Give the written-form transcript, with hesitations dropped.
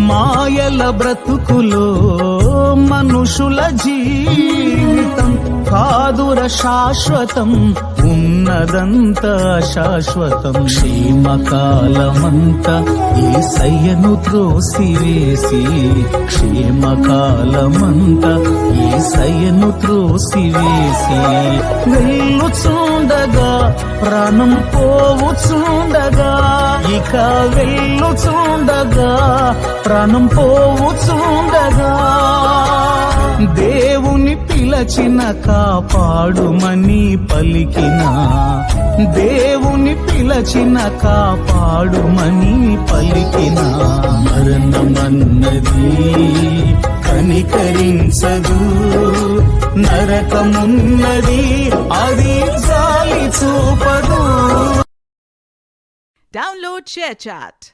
మాయల బ్రతుకులో మనుషుల జీవితం కాదుర శాశ్వతం, ఉన్నదంతా శాశ్వతం. క్షేమకాలమంతా యేసయ్యను త్రోసివేసి, క్షేమకాలమంతా యేసయ్యను త్రోసివేసి, వెళ్ళుచుండగా ప్రాణం పోవుచుండగా, ఇక వెళ్ళుచుండగా ప్రాణం పోవుచుండగా, దేవుని పిలచిన కాపాడుమని పలికిన, దేవుని పిలచిన కాపాడుమని పలికిన, మరణమన్నది కనికరించదు, నరకమున్నది అది జాలి చూపదు. Download ShareChat.